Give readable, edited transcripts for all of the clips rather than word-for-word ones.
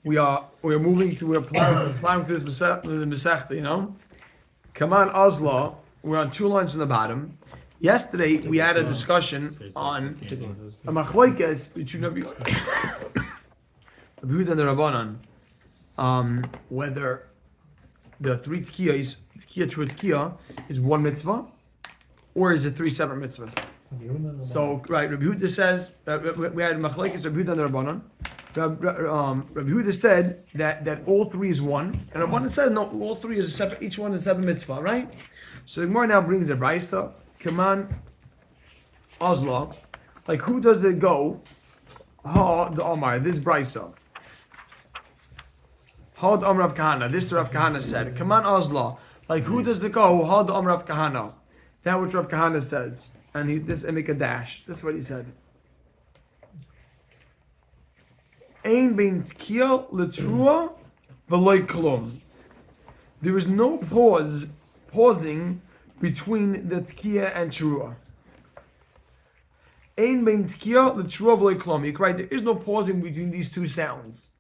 we're moving to, we're plowing through this Masechta, you know? Kaman Oslo, we're on 2 lines from the bottom. Yesterday, we had a discussion on a machlokes between Rabbi Yehuda and the Rabbanan, whether the 3 tkiyas, tkiya to a tkiya, is 1 mitzvah, or is it 3 separate mitzvahs? So, right, Rabbi Yehuda says, we had machlokes, Rabbi Yehuda and the Rabbanan. Rabbi Yehuda said that all 3 is 1, and Rabbanan said no, all 3 is a separate. Each one is a separate mitzvah, right? So the Gemara now brings a brisa. Kaman Oslo, like who does it go? Ha the Omar, this brisa. Ha the Omar of Kahana. This Rav Kahana said. Kaman Oslo, like who does it go? Ha the Omar of Kahana. That which Rav Kahana says, and and make a dash. This is what he said. Ein bein tkiya letrua v'loy klum. There is no pausing between the tkiya and trua. Ein bein tkiya letrua v'loy klum. You're right. There is no pausing between these 2 sounds.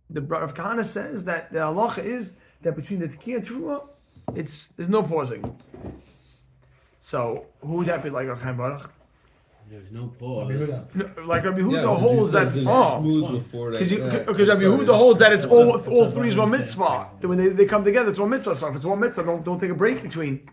The Rav Kahana says that the halacha is that between the tkiya and trua, there's no pausing. So who would that be like Rav Chaim Baruch? There's no pause. No, like Rabbi Yehuda holds that because Rabbi Yehuda Sorry. holds that it's all 3 is 1 mitzvah. When they come together, it's 1 mitzvah. So if it's 1 mitzvah, don't take a break between.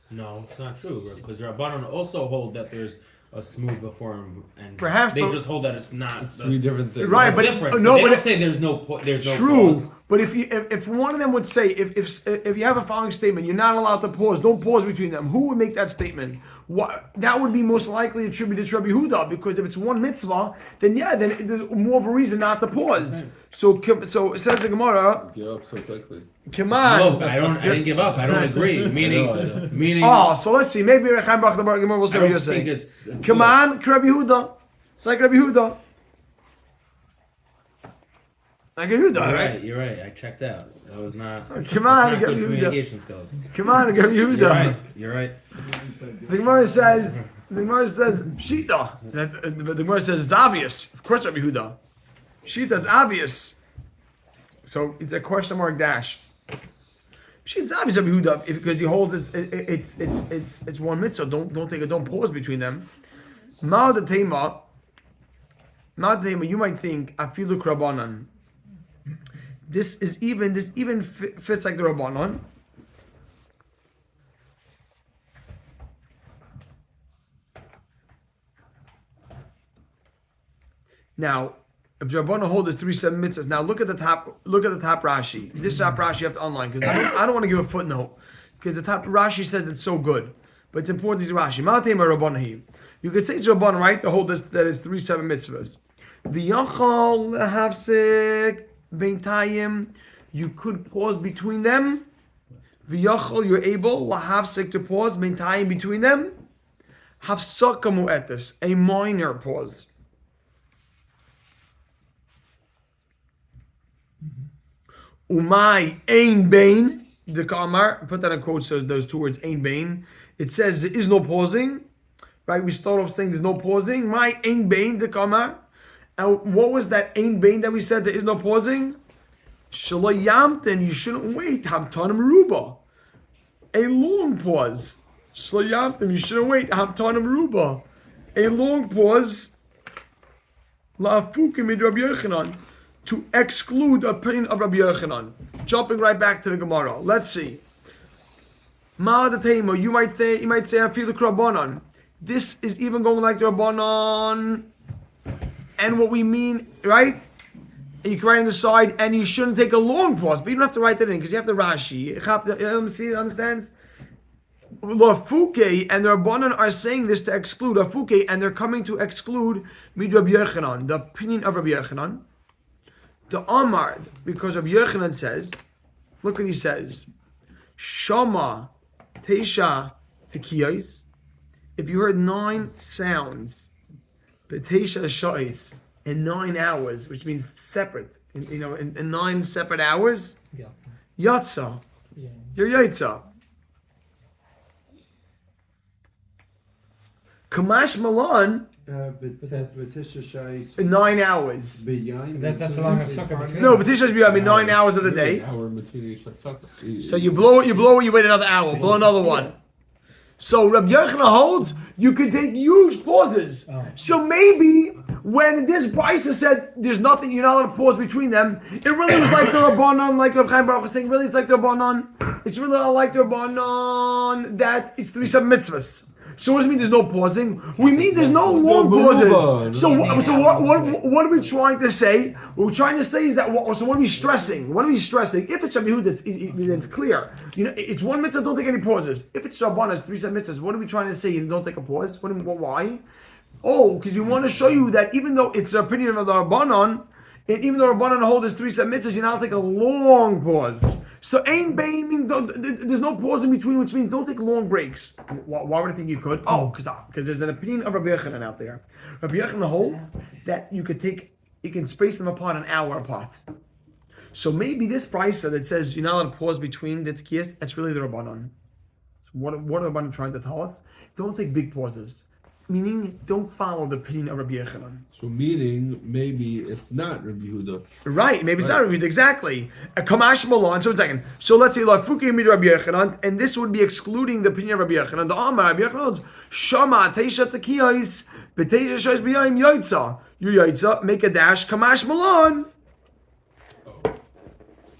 No, it's not true, because Rabbanon also hold that there's a smooth before and Perhaps, they just hold that it's not. It's 3 different things. Right, but different. no, They but don't say there's no pause. True, but if one of them would say if you have a following statement, you're not allowed to pause. Don't pause between them. Who would make that statement? What that would be most likely attributed to Rabbi Yehuda, because if it's 1 mitzvah, then there's more of a reason not to pause. So it says the Gemara. Give up so quickly. Come on. No, I didn't give up. I don't agree. Meaning. Oh, so let's see. Maybe Chaim Baruch the Gemara will say what you're saying. It's Come on, Rabbi Yehuda. It's like Rabbi Yehuda. Like Rabbi Yehuda, right? You're right. I checked out. That was not. Come on, That's not Rabbi good Yehuda. communication skills. Come on, Rabbi Yehuda. You're right. The Gemara says Pshita. The Gemara says it's obvious. Of course, Rabbi Yehuda. Pshita, it's obvious. So it's a question mark dash. Pshita, it's obvious Rabbi Yehuda because he holds it's 1 mitzvah. Don't pause between them. Ma'od tema. You might think afilu krabanan. This even fits like the Rabbanon. Now, if the Rabbanon hold is 3 7 mitzvahs, now look at the top Rashi. This top Rashi you have to unline because I don't want to give a footnote because the top Rashi says it's so good, but it's important to Rashi. Ma'atema Rabbanon. You could say it's Rabbanon, right? To hold this that it's 3 7 mitzvahs. V'yachal lehavsek beintayim. You could pause between them. V'yachal, you're able lahavsek to pause beintayim between them. Hafsaka mu'etes, a minor pause. Umay ein bain. The Kamar, put that in quotes, so those 2 words, ein bain. It says there is no pausing. Right? We start off saying there's no pausing. My ein bain, the Kamar. And what was that ein bain that we said there is no pausing? Shalom yamten, you shouldn't wait. Hamtanim ruba. A long pause. Shalom yamten, you shouldn't wait. Hamtanim ruba. A long pause. La'afukim mid Rabbi Yochanan. To exclude the opinion of Rabbi Yochanan. Jumping right back to the Gemara. Let's see. Ma'adatema, you might say afilu krabanan. This is even going like the Rabbanon. And what we mean, right? You can write on the side, and you shouldn't take a long pause, but you don't have to write that in because you have the Rashi. See, understands? Lafuke and the Rabbanan are saying this to exclude Lafuke, and they're coming to exclude Mid Rabbi Yochanan, the opinion of Rabbi Yochanan. The Amar, because Rabbi Yochanan says, look what he says: Shama Teisha Tekiyos. If you heard 9 sounds, Teisha Shais, in 9 hours, which means separate, in 9 separate hours, Yatsa, you're Yatsa. Kamash Malan, 9 hours. That's a long hafsaka. No, but Tisha B'Yom, 9 hours of the day. So you blow it, you wait another hour, blow another one. So Rabbi Yochanan holds you can take huge pauses. Oh. So maybe when this Brisa said there's nothing, you're not allowed to pause between them, it really was like the Rabbanon, like Rabbi Chaim Baruch was saying, really it's like the Rabbanon. It's really like the Rabbanon that it's 3 7 mitzvahs. So what does it mean there's no pausing? We mean there's no long pauses. So what are we trying to say? What we're trying to say is that, so what are we stressing? What are we stressing? If it's Rabbi Yehuda, it's clear. You know, it's one mitzvah, don't take any pauses. If it's Rabbanon, it's 3 7 mitzvahs. What are we trying to say? You don't take a pause? Why? Oh, because we want to show you that even though it's the opinion of the Rabbanon, and even though Rabbanon hold is 3 7 mitzvahs, you're not take a long pause. So there's no pause in between, which means don't take long breaks. Why would I think you could? Oh, because there's an opinion of Rabbi Yochanan out there. Rabbi Yochanan holds that you can space them apart an hour apart. So maybe this brisa that says you're not allowed to pause between the tkiyas, that's really the Rabbanon. So what are the Rabbanon trying to tell us? Don't take big pauses. Meaning, don't follow the opinion of Rabbi Yochanan. So meaning, maybe it's not Rabbi Yehuda. Right, maybe it's not Rabbi Yehuda, exactly. A Kamash Malon, so 1 second. So let's say, Fuki Mid Rabbi Yochanan, and this would be excluding the opinion of Rabbi Yochanan. The Amar, Rabbi Yochanan, Shama, Teisha Tekiyos, B'Teisha Shosh B'Yayim Yoitza. You Yoitza, make a dash, Kamash Malon.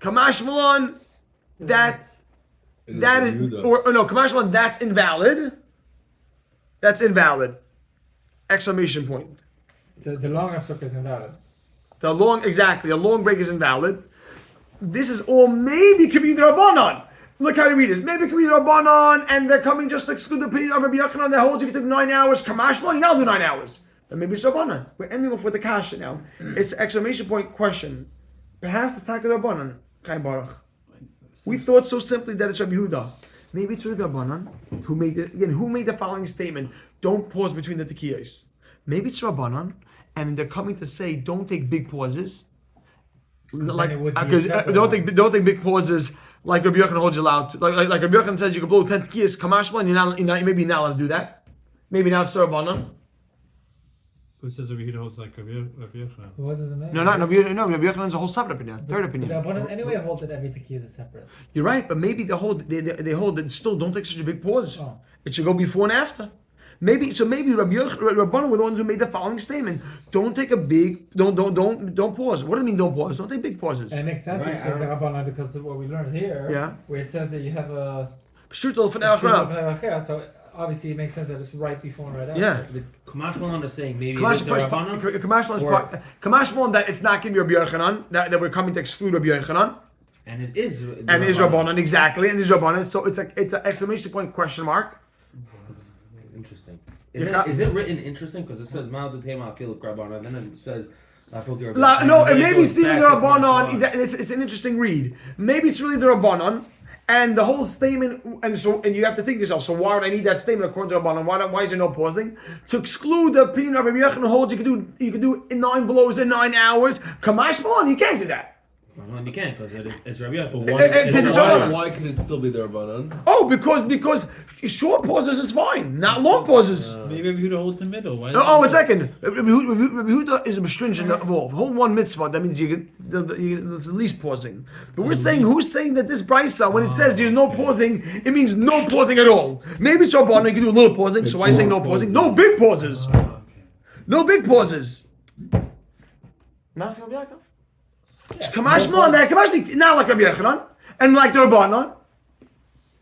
Kamash Malon, that is, or no, Kamash Malon, that's invalid. That's invalid. Exclamation point. The long hafsaka is invalid. A long break is invalid. This is all maybe could be the Rabbanon. Look how you read this. Maybe it could be the Rabbanon, and they're coming just to exclude the opinion of Rabbi Yochanan that holds you can take 9 hours. Kamashma, you now do 9 hours. But maybe it's Rabbanon. We're ending off with the kasha now. It's an exclamation point question. Perhaps it's Taka Rabbanon. Chaim Baruch. We thought so simply that it's Rabbi Yehuda. Maybe it's really the Rabbanon who made the following statement: don't pause between the tekiyos. Maybe it's Rabbanon, and they're coming to say don't take big pauses. Because don't take big pauses like Rabbi Yochanan holds you allowed to. Like Rabbi Yochanan says you can blow 10 tekiyos kamashma, and you're not allowed to do that. Maybe now it's Rabbanon. Who says Rabbi Yehuda holds like Rabbi Yochanan? What does it mean? No, Rabbi Yochanan is a whole separate opinion, third opinion. The Rabbanon anyway holds that every tekiyah is separate. You're right, but maybe they hold that still don't take such a big pause. Oh. It should go before and after. Maybe Rabbanon were the ones who made the following statement: don't take a big, don't pause. What do you mean don't pause? Don't take big pauses. And it makes sense because the Rabbanon, because of what we learned here, Yeah. where it says that you have a Shrutal f'nei so obviously it makes sense that it's right before and right after. Yeah. The Kamash Malon is saying maybe it is the Rabbanon. Kamash Malon that it's not giving Rabbi Yochanan, that we're coming to exclude Rabbi Yochanan. And it is. And is Rabbanan, exactly, and is Rabbanan. So it's an exclamation point question mark. Interesting. Is it written interesting? Because it says Ma'al D'Tema Afil Rabbanan, and then it says No, and maybe it's even the Rabbanon. It's an interesting read. Maybe it's really the Rabbanon. And the whole statement, and you have to think to yourself, so why would I need that statement according to Rabbanan? Why is there no pausing? To exclude the opinion of Rabbi Yochanan holds you can do 9 blows in 9 hours. Kamash Malon, you can't do that. Well, you can't because it's Rabbi Yochanan. But why can it still be the Rabbanan? Oh, because short pauses is fine, not long pauses. Maybe Rabbi Yehuda holds the middle. Why 1 second. Rabbi Yehuda is a stringent rule. Hold 1 mitzvah, that means you it's at least pausing. But we're saying, who's saying that this brisa, when it says there's no pausing, it means no pausing at all. Maybe it's Rabbanan, you can do a little pausing, so why saying no pausing? No big pauses. No big pauses. Kamash Malon, Kamash not like Rabbi Yochanan, and like the Rabbanon.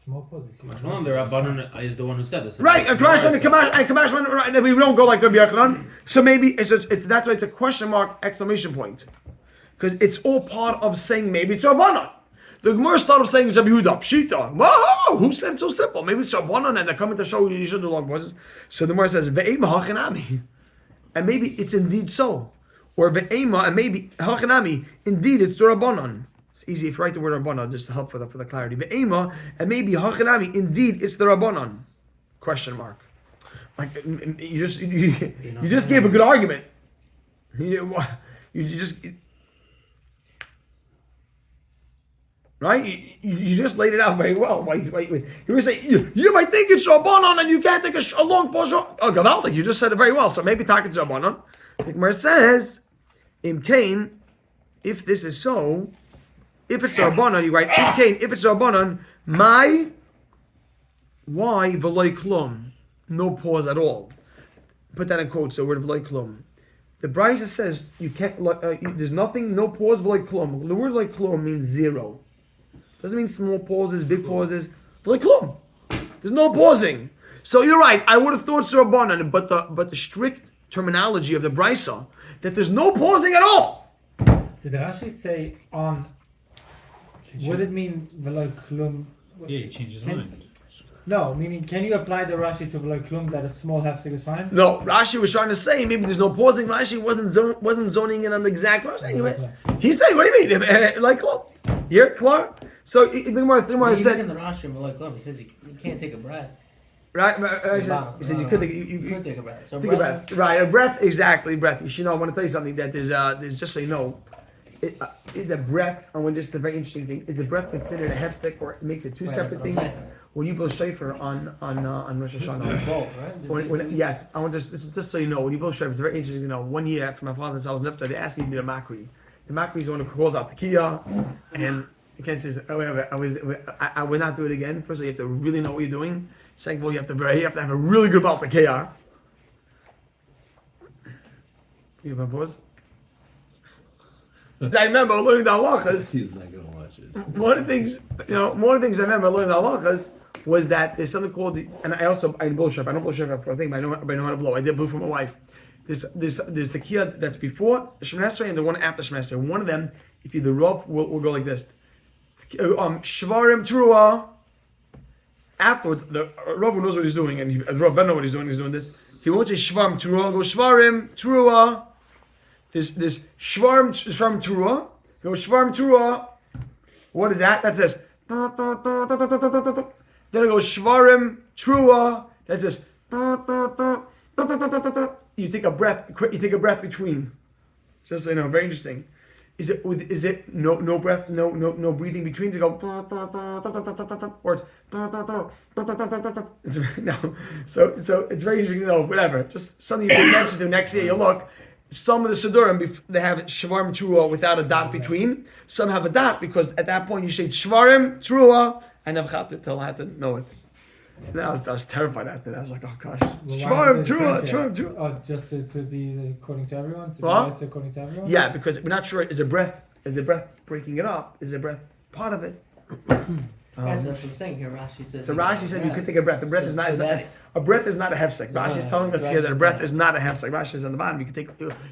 Small pause. Malon, the Rabbanon is the one who said this. Right, and Kamash Malon, right, we don't go like Rabbi Yochanan. So maybe that's why it's a question mark, exclamation point. Because it's all part of saying maybe it's Rabbanon. The Gemara started saying it's Rabbi Yehuda, Pshita. Whoa, who said it's so simple? Maybe it's Rabbanon, and they're coming to show you should do long pauses. So the Gemara says, Ve'ema hachinami. And maybe it's indeed so. Or ve'ema, and maybe hachanami, indeed it's the Rabbanon. It's easy if you write the word Rabbanon just to help for the clarity. Ve'ema, and maybe hachanami, indeed it's the Rabbanon. Question mark. Like you just gave a good argument. You just. Right? You just laid it out very well. Wait. You were saying, you might think it's Rabbanon and you can't take a long pause. Oh, Gavaldik, you just said it very well. So maybe talking to Rabbanon. The Gemara says, Im Kain, if this is so, if it's Rabbanon, you write, Im Kain, if it's Rabbanon, why v'loy klum? No pause at all. Put that in quotes, the word v'loy klum. The Brisa says, you can't, there's nothing, no pause v'loy klum. The word v'loy klum means zero. Doesn't mean small pauses, big pauses. Like klum. There's no pausing. So you're right. I would have thought it's Rabbanan, but the strict terminology of the Brisa that there's no pausing at all. Did Rashi say on? Would it mean v'lo klum? Yeah, he changed his mind. No, meaning can you apply the Rashi to v'lo klum that a small hefsek is fine? No, Rashi was trying to say maybe there's no pausing. Rashi wasn't zoning in on the exact Rashi. He's saying, what do you mean? Like klum. Here, Clark. So the Gemara said in the Rashi like club, he says you can't take a breath. Right, he said you could take you could take a breath. So take a breath. Right, a breath, exactly, breath. You should know, I want to tell you something that there's just so you know, is a breath, I want just a very interesting thing, is a breath considered a hefsek or it makes it two separate things? When you blow shofar on Rosh Hashanah. Both, right? Yes, I want just so you know, when you blow shofar, it's very interesting to know. 1 year after my father's house left, they asked me to be a makri. The makri is the one who calls out the kiyah, and you can't say, I would not do it again. First of all, you have to really know what you're doing. Second of all, you have to have a really good about the kiyah. You have a pause? I remember learning the halachas. He's not gonna watch it. One of the things I remember learning the halachas was that there's something called, and I blow shofar. I don't blow shofar for a thing, but I know how to blow. I did blow for my wife. There's the kiyah that's before Shemoneh Esrei and the one after Shemoneh Esrei. One of them, if you're the Rav, will go like this. Shvarim Trua. Afterwards, the Rav knows what he's doing, and the Rav knows what he's doing. He's doing this. He won't say Shvarim Trua. Go Shvarim Trua. This Shvarim Trua. Go Shvarim Trua. What is that? That's this. Then it goes Shvarim Trua. That's this. You take a breath. You take a breath between. Just so you know, very interesting. Is it no breath, no breathing between to go or it's no. So it's very interesting to know. Whatever, just something you pay attention to next year. You look. Some of the Sidurim, they have Shvarim Trua without a dot between. Some have a dot because at that point you say Shvarim Trua. I never got to tell I had to know it. And I was terrified after that. I was like, oh gosh. Shvarim Trua. Oh, just to be according to everyone? To what? be according to everyone? Yeah, because we're not sure, is a breath breaking it up? Is a breath part of it? That's what I'm saying here. Rashi says. So Rashi said you could take a breath. A breath is not a breath is not a hefsek. Rashi is telling us here that a breath is not a hefsek. Rashi is on the bottom. You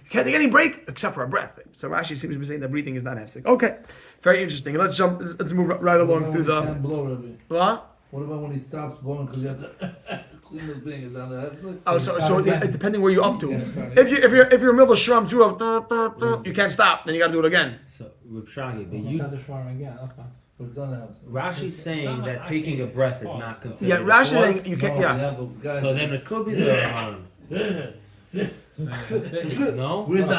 can't take any break except for a breath. So Rashi seems to be saying that breathing is not a hefsek. Okay, very interesting. Let's move right along through the. What? What about when he stops blowing because you have to clean the thing? Is that a Netflix? Oh, so depending where you're up to. If you're in the middle of shram through, you can't stop. Then you got to do it again. So, Ripshagi, but Start the shwarm again. That's fine. It's not a house. Rashi's saying that taking a breath is not considered. Yeah, a Rashi pause. saying you can't. Yeah. So then it could be the. No. With the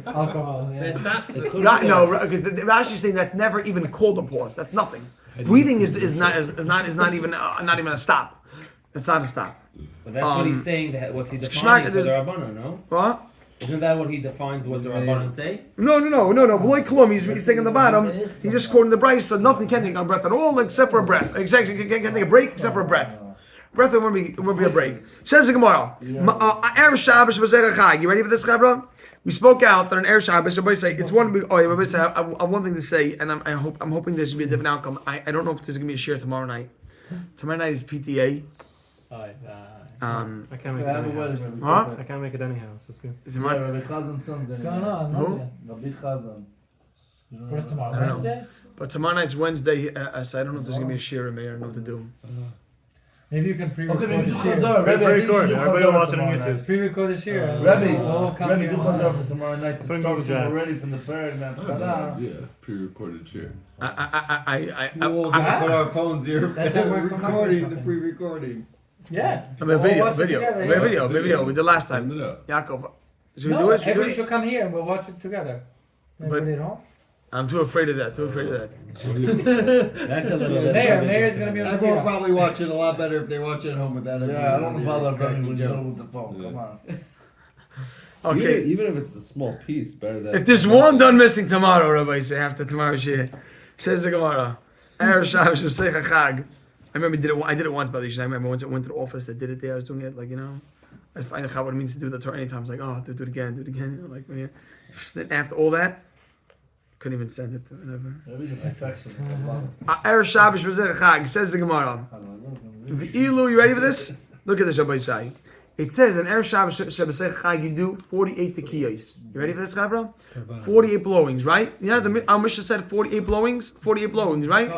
Alcohol. Yeah. It's not. It could Right, be no, because Rashi is saying that's never even called a pause. That's nothing. Breathing is not even a stop. It's not a stop. But that's what he's saying. That what's he Shmak, defining for there's- the Rabbanon? No. What? Isn't that what he defines what the Rabbanon say? No. V'loy klum. He's saying on the bottom. He's just quoting the Bryce, so nothing can take a breath at all except for a breath. Exactly, can't take a break except for a breath. Breath won't be a break. Says the Gemara. Erev Shabbos b'zerach chag. You ready for this, Chavra? We spoke out that on Erev Shabbos, everybody say it's one. Everybody say I have one thing to say, and I'm hoping there should be a different outcome. I don't know if there's gonna be a share tomorrow night. Tomorrow night is PTA. I can't make it I have a anyhow. wedding. Huh? I can't make it anyhow, so it's good. Yeah, Rabbi Chazan's son's What's gonna going on? Who? Nothing. Rabbi Chazan. You know What's that? tomorrow? I don't know. Wednesday? But tomorrow night's Wednesday, so I don't know if there's gonna be a share in there. I don't know what to do. Maybe you can pre-record Okay, maybe do this year. Chazar. Rabbi, I think you should Pre-record. do Everybody Chazar will watch it on tomorrow YouTube. night. Pre-record this year. Rabbi, Oh, come Rabbi, here. do Chazar for tomorrow night to Put in start Google from Drive. already from the prayer and after Yeah, pre-recorded share. We're all I gonna put our phones here. That's how we're from recording the something. pre-recording. Yeah. I mean, We'll video. watch it together, yeah. Video. We did last time. Send it up. Yaakov, should we No, do it? Should we do everybody it? should come here and we'll watch it together. Everybody at home? I'm too afraid of that. Too afraid of that. That's a little bit. Mayor's gonna be on the Everyone kiosk. probably watch it a lot better if they watch it at home without it. Yeah, I don't bother if cracking anybody's jokes. done with the phone. Come on. Okay. Even if it's a small piece, better than. If there's one done missing tomorrow, Rabbi say after tomorrow's shir, says the Gemara. Erev Shabbos Masechta Chag. I remember I did it once, by the way. I remember once I went to the office. I did it there. I was doing it like I find out what it means to do the Torah anytime. I was like, oh, do it again, do it again. Like yeah. Then after all that, couldn't even send it to whatever. Maybe it's an affection. Erev Shabbos Masechta Chag says the Gemara. V'ilu, you ready for this? Look at this, Rabbi Say. It says in Erev Shabbos Masechta Chag you do 48 tekiyos. You ready for this, Chavra? 48 blowings, right? Yeah, our Mishnah said 48 blowings. 48 blowings, right?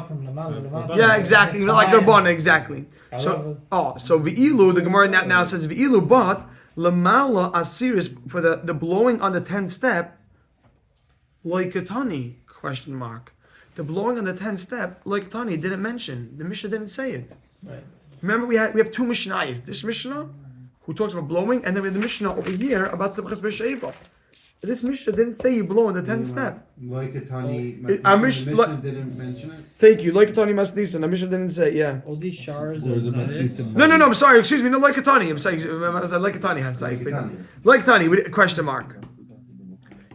Yeah, exactly. You know, like they're born, exactly. So v'ilu, the Gemara now says v'ilu, but lamala asiris for the blowing on the 10th step, loikatani, question mark. The blowing on the 10th step, loikatani, didn't mention. The Mishnah didn't say it. Right. Remember, we have two Mishnayos. This Mishnah, who talks about blowing, and then we have the Mishnah over here about Simchas B'Sheva. This Mishnah didn't say you blow on the 10th step. Like a tiny, Our the Mishnah Mishnah didn't mention it. Thank you. Loikatani Masnisan. The Mishnah didn't say, yeah. All these showers. Or is it not it? Masnisim? No, I'm sorry. Excuse me. No, Loikatani. I'm saying, I was like Loikatani. I'm saying. Loikatani. Loikatani, with question mark.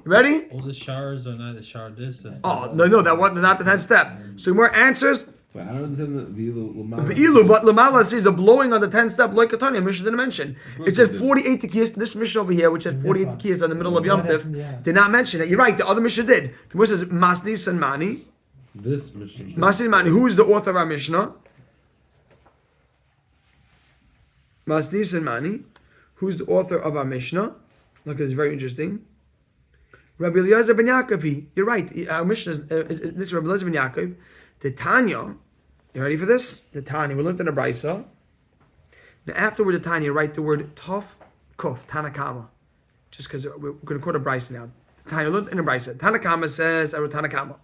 You ready? All the showers are not a shower this. Oh, no, that wasn't not the 10th step. So more answers. But I don't understand the Ilu, but Lamala says the blowing on the 10th step, like Katanya, Mishnah didn't mention. It said 48 tekiyas. This Mishnah over here, which said 48 tekiyas on the middle of Yom Tiv, did not mention it. You're right, the other Mishnah did. The Mishnah says Masnis and Mani. This mission. Masnis and Mani. Who is the author of our Mishnah? Masnis and Mani. Who's the author of our Mishnah? Look, it's very interesting. Rabbi Eliezer ben Yaakov. You're right. Our Mishnah is this is Rabbi Eliezer ben Yaakov. The Tanya. You ready for this? The Tanya. We learned in the Brisa. Now, afterward, the Tanya, write the word Tov Kuf Tanakama. Just because we're going to quote a Brisa now. The Tanya learned in the Brisa. Tanakama says, I wrote Tanakama.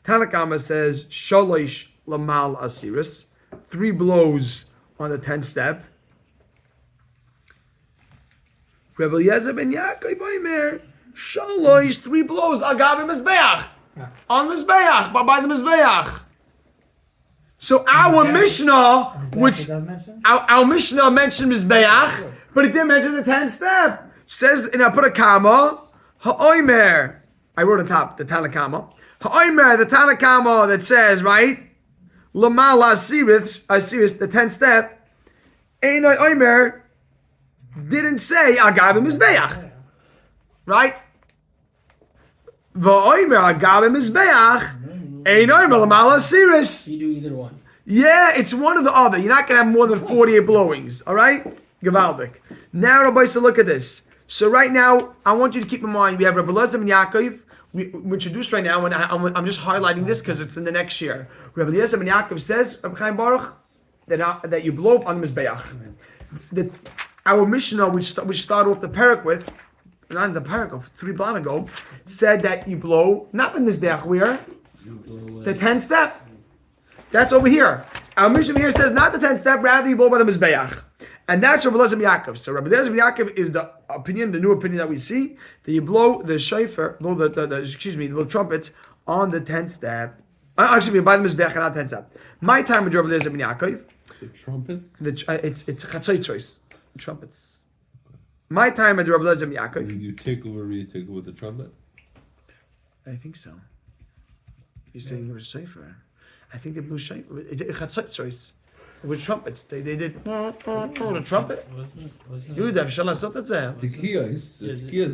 Tanakama says, Shalosh Lamal Asiris. 3 blows on the 10th step. Rabbi Eliezer ben Yaakov Omer. Shalosh, 3 blows. Agav Mizbeach. On Mizbeach. By the Mizbeach. So our Mishnah, which our Mishnah mentioned Mizbeach, but it didn't mention the 10th step. It says, and I put a comma, Ha'omer. I wrote on top, the Tanakama. Ha'omer, the Tanakama that says, right? Lamal Asiris, the 10th step. Ein Ha'omer didn't say Agav Mizbeach. Right? Va'omer Agav Mizbeach. Ein Ha'omer Lamal Asiris. You do either one. Yeah, it's one or the other. You're not going to have more than 48 blowings. All right? Gavaldik. Now, Rabbi, so look at this. So right now, I want you to keep in mind, we have Rabbi Eliezer ben Yaakov. We introduced right now, and I'm just highlighting this because it's in the next year. Rabbi Eliezer ben Yaakov says, Rabbi Chaim Baruch, that you blow up on the Mizbeach. Our Mishnah, which started off the parak with, not in the parak, 3 blot ago, said that you blow, not in the Mizbeach, where? The 10th step. That's over here. Our Mishnah here says not the 10th step, rather you blow by the Mizbeach. And that's Rabbi Eliezer ben Yaakov. So Rabbi Eliezer ben Yaakov is the opinion, the new opinion that we see, that you blow the shofar, blow the trumpets on the 10th step. Actually, by the Mizbeach and not 10th step. My time with Rabbi Eliezer ben Yaakov. The trumpets? It's chatzaitzos, trumpets. My time with Rabbi Eliezer ben Yaakov. Did you tickle with the trumpet? I think so. You're saying it was shofar. I think they blew shofar. It's chatzaitzos. With trumpets, they did the trumpet. Dude, I'm sure that's not that. Tekiah is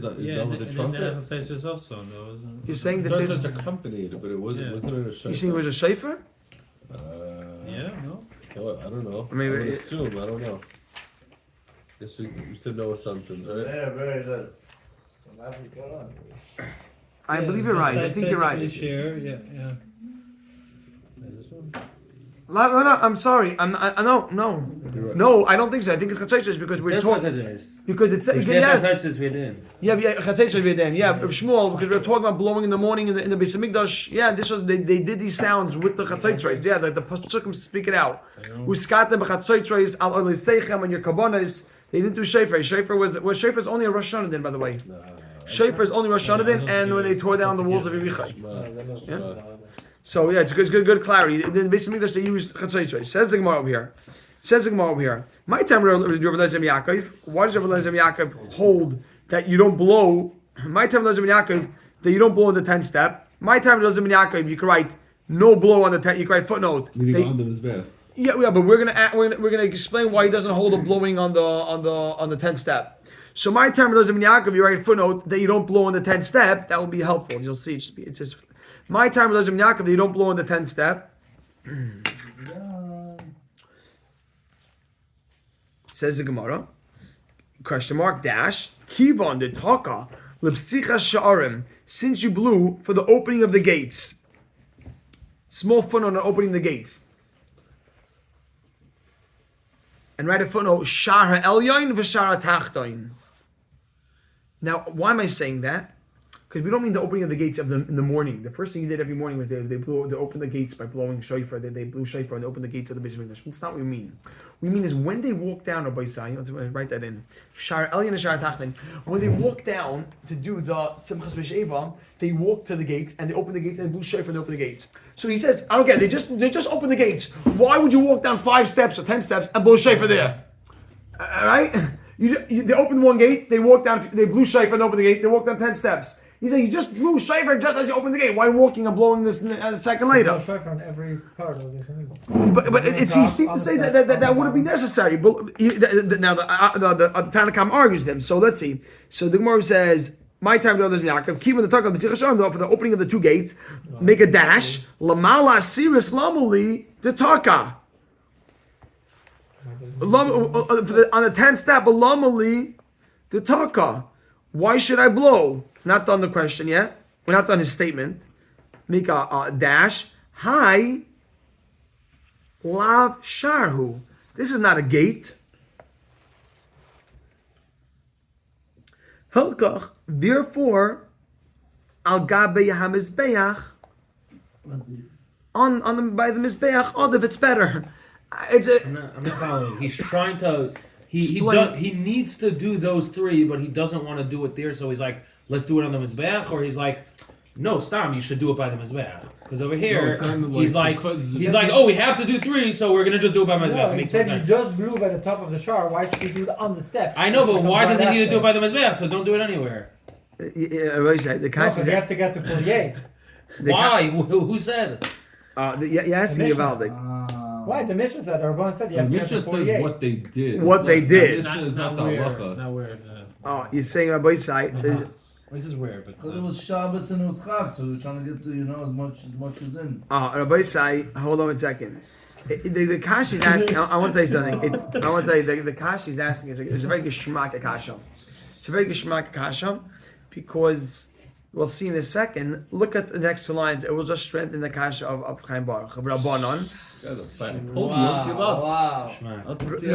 done with the trumpet. You're saying that Just this it's accompanied, but it wasn't a shofar. You saying it was a shofar? Yeah, no. Well, I don't know. Maybe I would assume. I don't know. Guess we said no assumptions, right? Yeah, very good. I believe you're right. I think you're right. Share, yeah. Is this one? No, I'm sorry. No, I don't think so. I think it's chatzaitzos because we're talking. Because it's yes. Yeah, chatzaitzos v'yedin. Yeah, Shmuel, because we're talking about blowing in the morning in the Beis Hamikdash. Yeah, this was they did these sounds with the chatzaitzos. Yeah, the Pasukim speak it out. Uskatem b'chatzaitzos al olisechem and your kabbanas. They didn't do shofar. Shofar was only a Rosh Hashanah then, by the way. Shofar is only Rosh Hashanah and when they tore down the walls of Yerichai. So yeah, it's good clarity. Then basically they used Chatzai. Says the Gemara over here. My time Rabbi Eliezer ben Yaakov. Why does Rabbi Eliezer ben Yaakov hold that you don't blow? My time Rabbi Eliezer ben Yaakov that you don't blow on the 10th step. My time Rabbi Eliezer ben Yaakov you can write no blow on the 10th. You can write footnote. Yeah, but we're gonna explain why he doesn't hold a blowing on the 10th step. So my time Rabbi Eliezer ben Yaakov you write a footnote that you don't blow on the 10th step. That will be helpful. You'll see. It says my time Rabbi Eliezer ben Yaakov that you don't blow on the 10th step. Says the Gemara, question mark dash kivon de taka lepsicha sha'arim. Since you blew for the opening of the gates, small footnote on opening the gates, and write a footnote shara elyon v'shara tachtoin. Now, why am I saying that? Because we don't mean the opening of the gates in the morning. The first thing you did every morning was they opened the gates by blowing shofar. They blew shofar and they opened the gates of the Beis Hamikdash. That's not what we mean. We mean is when they walk down, Rabbi Yisai, write that in. Shar Elyon and Shar Tachton. When they walk down to do the Simchas V'Sheva, they walk to the gates and they open the gates and they blew shofar and they open the gates. So he says, I don't get it. They just open the gates. Why would you walk down 5 steps or 10 steps and blow shofar there? Right? They opened one gate, they walked down, they blew shofar and opened the gate, they walked down 10 steps. He said, you just blew shofar just as you opened the gate. Why walking and blowing this a second later? No shofar on every part of this. But he seems to say that wouldn't be necessary. But now the Tanakam argues them. So let's see. So the Gemara says, my time to Yaakov, keep on the talk of the for the opening of the 2 gates, make a dash. Lamala siris lamuli the taka. On the 10th step, lamali the taka. Why should I blow? Not done the question yet. We're not done his statement. Make a dash. Hi. Lav sharhu. This is not a gate. Hilkach. Therefore, al gabe hamizbeach. On by the mizbeach. If it's better. I'm not following. He's trying to. He needs to do those 3, but he doesn't want to do it there. So he's like, let's do it on the mizbeach, or he's like, no, Stam, you should do it by the mizbeach. Because over here, he's like, oh, we have to do 3, so we're gonna just do it by mizbeach. No, he said you just blew by the top of the shar. Why should you do it on the step? I know, but why does he need to do it by the mizbeach? So don't do it anywhere. Because you have to get to 48. Why? Who said? You're asking me about it. Why? The Mishnah said, or Rabban said you have to get to Mishnah 48. says what they did. What they did. Mishnah is not the halacha. Not where. You're saying Rabbi Yisai. Which is where, but Because it was Shabbos and it was Chag, so we're trying to get to, as much as in. Rabbi Yisai, hold on a second. The Kash is asking, I want to tell you something. I want to tell you, the Kash is asking, it's a very geschmack Kasha. It's a very geschmack Kasha, because we'll see in a second. Look at the next 2 lines. It will just strengthen the Kasha of Chaim Baruch. Rabbanon. Wow.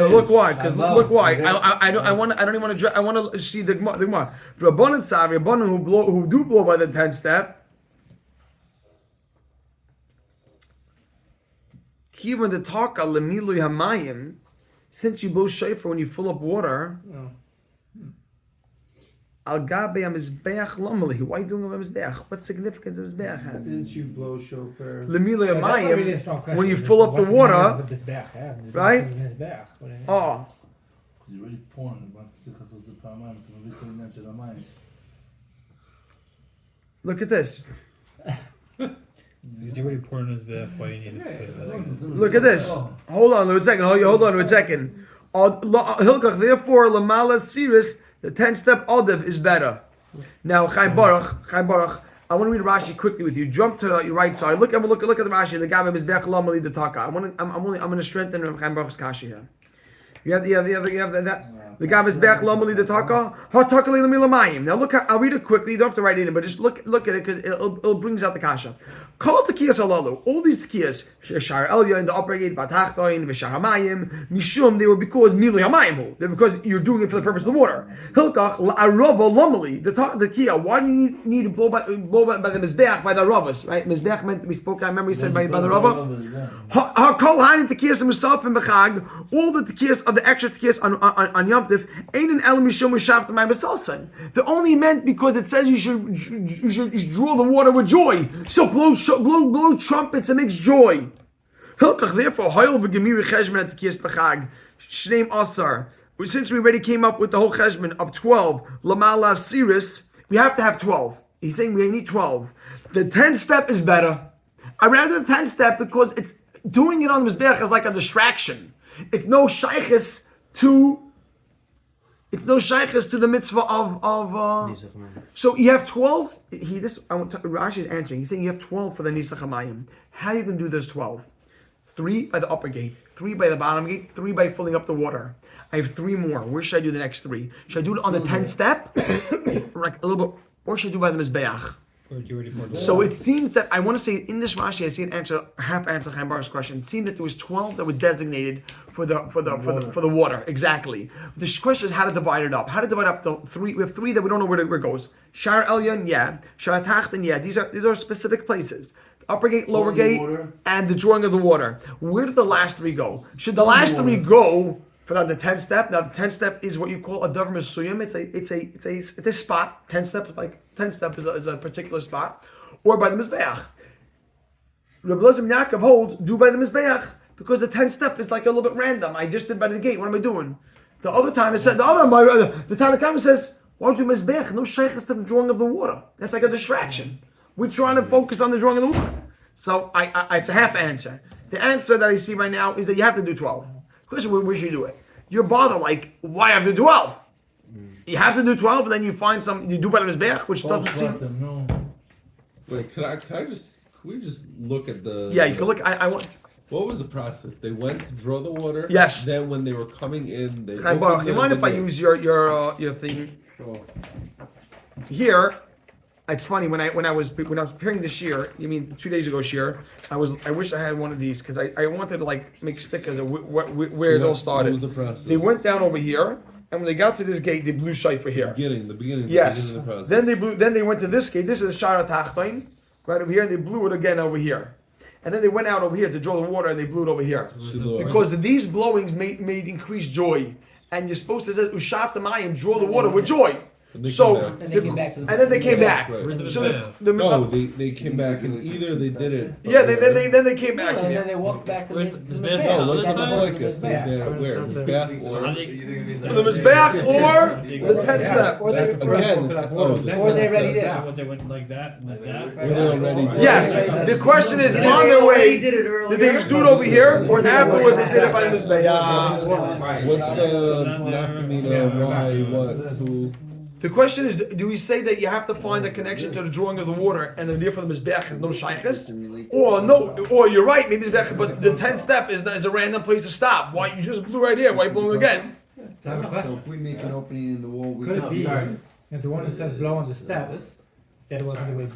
Look why, because look why. I don't even want to. I want to see the Gemara. Rabbanon Sav, Rabbanon who do blow by the 10th step. Even the taka lemilu hamayim, since you blow shofar when you fill up water. Al gabe mizbeach lomali. Why are you doing a mizbeach? What significance does mizbeach have? Since you blow shofar. Lemilu That's not really a strong hamayim, question. when you fill up the What's water, the mizbeach, yeah? right? What do you mean? Oh, You're already pouring about 6 of the Paramount to make it into the mind. look at this. because you already poured in his bath. Why you need to put it? Look at this. Hold on a second. Hold on a second. Hilkach, therefore, lamala siris, the 10th step Adav is better. Now, Chaim Baruch, I want to read Rashi quickly with you. Jump to your right side. Look at the Rashi. The Gabe is Bech Lamali the Taka. I'm going to strengthen Chaim Baruch's Kashi here. You have that. The Gabe is Bech Lamali the Taka. Ha Taka Lamayim. Now look, I'll read it quickly. You don't have to write it in, but just look at it because it brings out the Kasha. Call Tekiyas Alalu. All these Tekiyas, Shar Elya in the upper gate, Batachtoin, Veshar Hamayim, Mishum, they were because Milu Hamayim. They're because you're doing it for the purpose of the water. Hilkach Arava Lamali, the Tekiyah. Why do you need to blow by the Mizbeach, by the Ravas, right? Mizbeach meant to be spoken, I remember he said by the Rava. Ha Kol Hain Tekiyas himself in Bechag, all the Tekiyas of the extra Tekiyas on Yom Yom Tif, ain't an elam mishum mishafta my basalsan. They only meant because it says you should draw the water with joy. So blow trumpets and makes joy. Therefore, hoyel v'gemiri cheshbon at the kiyas b'chag shneim asar. Since we already came up with the whole cheshbon of 12, lamala siris, we have to have 12. He's saying we need 12. The 10th step is better. I rather the 10th step because it's doing it on the Mizbeach is like a distraction. It's no shaykhis to the mitzvah of so you have 12. Rashi is answering. He's saying you have 12 for the Nisach HaMayim. How are you going to do those 12? 3 by the upper gate, 3 by the bottom gate, 3 by filling up the water. I have 3 more. Where should I do the next 3? Should I do it on the 10th step? Like a little bit, or should I do by the Mizbeach? So it seems that I want to say in this Rashi, I see an answer, half answer Chaim Baruch's question. It seemed that there was 12 that were designated for the water. Exactly. The question is how to divide it up. How to divide up the 3? We have 3 that we don't know where it goes. Shar Elyon, yeah. Shar Tachten, yeah. These are specific places. Upper gate, lower gate, and the drawing of the water. Where did the last 3 go? Should the last 3 go for the 10th step? Now the 10th step is what you call a davar mesuyam. It's a spot. 10th step is like 10th step is a particular spot, or by the mizbeach. Rabbi Elazar Yaakov holds do by the mizbeach because the 10th step is like a little bit random. I just did by the gate. What am I doing? The other time it said the Tanakh says why don't you mizbeach? No shaykhs to the drawing of the water. That's like a distraction. We're trying to focus on the drawing of the water. So it's a half answer. The answer that I see right now is that you have to do 12. Question: where should you do it? You're bothered like why have to do 12? You have to do 12, and then you find you do by the mizbeach, which doesn't seem. Wait, can we just look at the? Yeah, you can look. I want. What was the process? They went to draw the water. Yes. Then when they were coming in, they. You mind if I use your thing? Sure. Here, it's funny when I was preparing this year. You mean 2 days ago year? I wish I had one of these because I wanted to like make stickers of where it all started. What was the process? They went down over here. And when they got to this gate, they blew shayfer here. The beginning. Yes. The beginning of the process. Then they went to this gate. This is Shara Tachtoin, right over here, and they blew it again over here. And then they went out over here to draw the water, and they blew it over here. Because these blowings made increased joy. And you're supposed to say Ushav Tamayim, draw the water with joy. And then they came back. Right. So they came back, and either they did it. Yeah, then they came back. And then they walked back to the Mizbeach? No, let's Mizbeach. not like us. Where? Mizbeach or The Mizbeach or the 10th step. Or they already did. What they went like that and like that. Or they already did. Yes, the question is on their way. Did they just do it over here, or afterwards they did it by the Mizbeach? What's the nafkamina? Why? What? Who? The question is, do we say that you have to find a connection to the drawing of the water, and then therefore the Mizbeach is no shaykhis? Or you're right, maybe the Mizbeach, but the 10th step is a random place to stop. Why you just blew right here? Why you blowing again? So I have a So question. if we make an opening in the wall, we Could it be Sorry. that the one that says blow on the steps, that it was on the way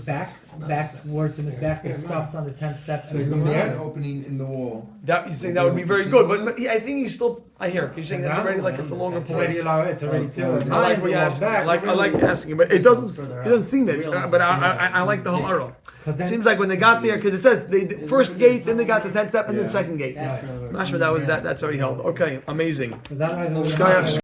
backwards in his back, they stopped on the 10th step So and if we from make an there? opening in the wall. That you think that would be very good, but I think he's still. I hear you're saying that's already like it's a longer It's already place. allowed, it's already filled. I like what you're asking. I like asking, but it doesn't seem it. But I like the whole arrow. It seems like when they got there, because it says they first gate, then they got the 10th step, and then second gate. Mashma, that's already held. Okay, amazing. Because otherwise it would have